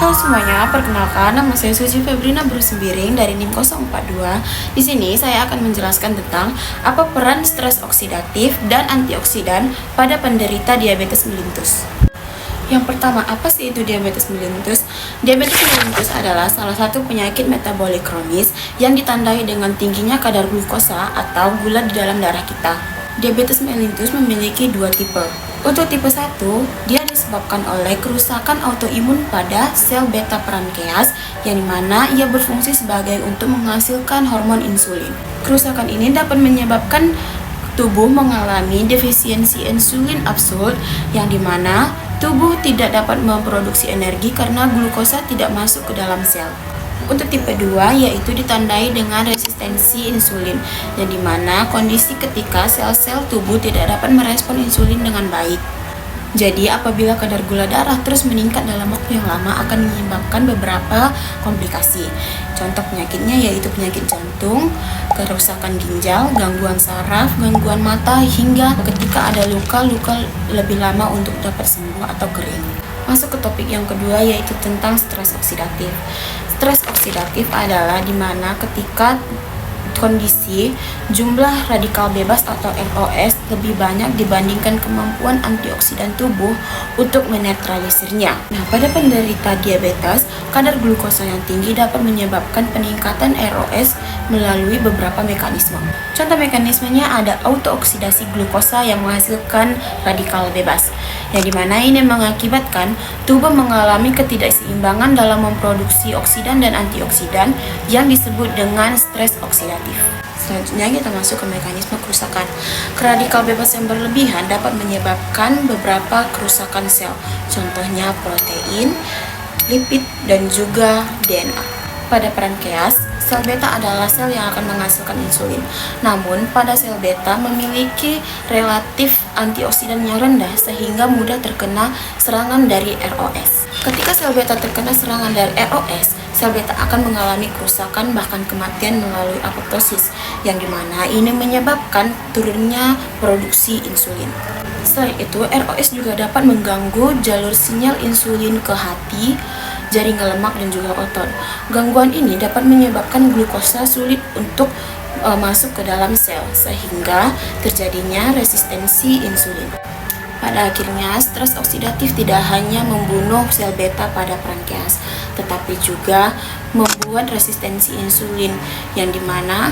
Halo semuanya, perkenalkan nama saya Suci Febrina Brusembiring dari NIM 042. Di sini saya akan menjelaskan tentang apa peran stres oksidatif dan antioksidan pada penderita diabetes mellitus. Yang pertama, apa sih itu diabetes mellitus? Diabetes mellitus adalah salah satu penyakit metabolik kronis yang ditandai dengan tingginya kadar glukosa atau gula di dalam darah kita. Diabetes mellitus memiliki dua tipe. Untuk tipe 1, dia disebabkan oleh kerusakan autoimun pada sel beta pankreas yang dimana ia berfungsi sebagai untuk menghasilkan hormon insulin. Kerusakan ini dapat menyebabkan tubuh mengalami defisiensi insulin absurd yang dimana tubuh tidak dapat memproduksi energi karena glukosa tidak masuk ke dalam sel. Untuk tipe 2 yaitu ditandai dengan resistensi insulin yang dimana kondisi ketika sel-sel tubuh tidak dapat merespon insulin dengan baik. Jadi apabila kadar gula darah terus meningkat dalam waktu yang lama akan menyebabkan beberapa komplikasi. Contoh penyakitnya yaitu penyakit jantung, kerusakan ginjal, gangguan saraf, gangguan mata, hingga ketika ada luka lebih lama untuk dapat sembuh atau kering. Masuk ke topik yang kedua yaitu tentang stres oksidatif. Stres oksidatif adalah dimana ketika kondisi jumlah radikal bebas atau ROS lebih banyak dibandingkan kemampuan antioksidan tubuh untuk menetralisirnya. Nah, pada penderita diabetes, kadar glukosa yang tinggi dapat menyebabkan peningkatan ROS melalui beberapa mekanisme. Contoh mekanismenya ada autooksidasi glukosa yang menghasilkan radikal bebas, yang dimana ini mengakibatkan tubuh mengalami ketidakseimbangan dalam memproduksi oksidan dan antioksidan yang disebut dengan stres oksidatif. Selanjutnya kita masuk ke mekanisme kerusakan. Radikal bebas yang berlebihan dapat menyebabkan beberapa kerusakan sel, contohnya protein, lipid, dan juga DNA. Pada pankreas, sel beta adalah sel yang akan menghasilkan insulin. Namun, pada sel beta memiliki relatif antioksidan yang rendah sehingga mudah terkena serangan dari ROS. Ketika sel beta terkena serangan dari ROS, sel beta akan mengalami kerusakan bahkan kematian melalui apoptosis, yang dimana ini menyebabkan turunnya produksi insulin. Selain itu, ROS juga dapat mengganggu jalur sinyal insulin ke hati, jaringan lemak, dan juga otot. Gangguan ini dapat menyebabkan glukosa sulit untuk masuk ke dalam sel, sehingga terjadinya resistensi insulin. Pada akhirnya, stres oksidatif tidak hanya membunuh sel beta pada pankreas, tetapi juga membuat resistensi insulin, yang dimana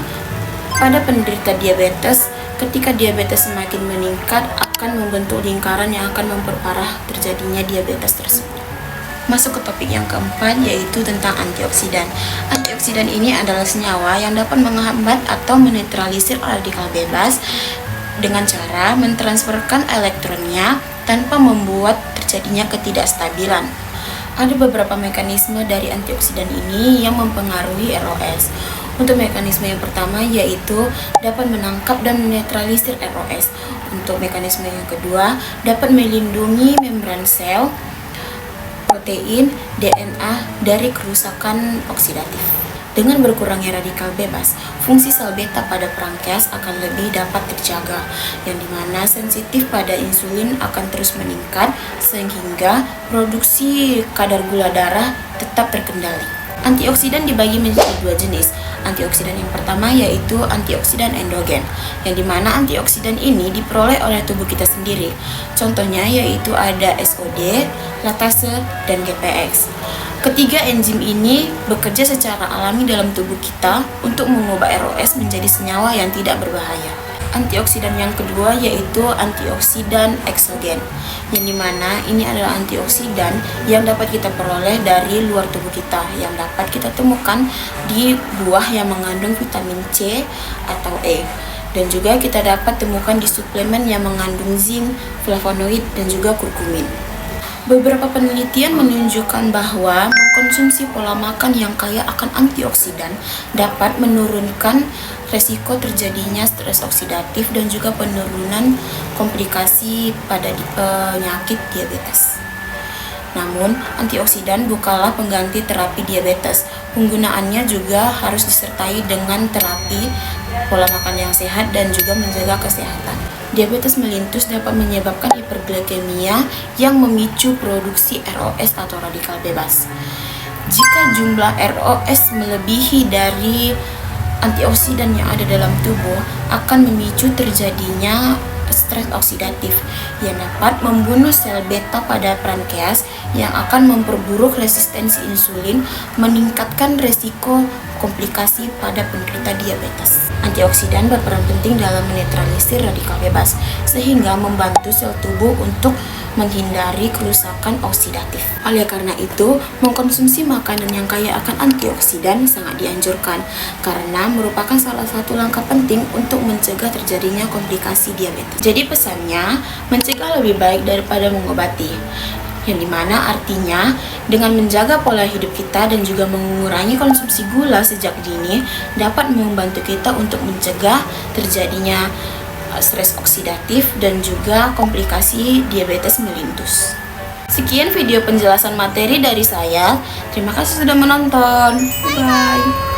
pada penderita diabetes, ketika diabetes semakin meningkat, akan membentuk lingkaran yang akan memperparah terjadinya diabetes tersebut. Masuk ke topik yang keempat yaitu tentang antioksidan. Antioksidan ini adalah senyawa yang dapat menghambat atau menetralisir radikal bebas dengan cara mentransferkan elektronnya tanpa membuat terjadinya ketidakstabilan. Ada beberapa mekanisme dari antioksidan ini yang mempengaruhi ROS. Untuk mekanisme yang pertama yaitu dapat menangkap dan menetralisir ROS. Untuk mekanisme yang kedua dapat melindungi membran sel, protein, DNA dari kerusakan oksidatif. Dengan berkurangnya radikal bebas, fungsi sel beta pada pankreas akan lebih dapat terjaga, yang dimana sensitif pada insulin akan terus meningkat sehingga produksi kadar gula darah tetap terkendali. Antioksidan dibagi menjadi dua jenis. Antioksidan yang pertama yaitu antioksidan endogen, yang dimana antioksidan ini diperoleh oleh tubuh kita sendiri. Contohnya yaitu ada SOD, latase, dan GPX. Ketiga enzim ini bekerja secara alami dalam tubuh kita untuk mengubah ROS menjadi senyawa yang tidak berbahaya. Antioksidan yang kedua yaitu antioksidan eksogen, yang dimana ini adalah antioksidan yang dapat kita peroleh dari luar tubuh kita, yang dapat kita temukan di buah yang mengandung vitamin C atau E, dan juga kita dapat temukan di suplemen yang mengandung zinc, flavonoid, dan juga kurkumin. Beberapa penelitian menunjukkan bahwa mengkonsumsi pola makan yang kaya akan antioksidan dapat menurunkan resiko terjadinya stres oksidatif dan juga penurunan komplikasi pada penyakit diabetes. Namun, antioksidan bukanlah pengganti terapi diabetes. Penggunaannya juga harus disertai dengan terapi pola makan yang sehat dan juga menjaga kesehatan. Diabetes mellitus dapat menyebabkan hiperglikemia yang memicu produksi ROS atau radikal bebas. Jika jumlah ROS melebihi dari antioksidan yang ada dalam tubuh, akan memicu terjadinya stres oksidatif yang dapat membunuh sel beta pada pankreas yang akan memperburuk resistensi insulin, meningkatkan resiko komplikasi pada penderita diabetes. Antioksidan berperan penting dalam menetralisir radikal bebas, sehingga membantu sel tubuh untuk menghindari kerusakan oksidatif. Oleh karena itu, mengkonsumsi makanan yang kaya akan antioksidan sangat dianjurkan, karena merupakan salah satu langkah penting untuk mencegah terjadinya komplikasi diabetes. Jadi pesannya, mencegah lebih baik daripada mengobati, yang dimana artinya dengan menjaga pola hidup kita dan juga mengurangi konsumsi gula sejak dini dapat membantu kita untuk mencegah terjadinya stres oksidatif dan juga komplikasi diabetes mellitus. Sekian video penjelasan materi dari saya. Terima kasih sudah menonton. Bye.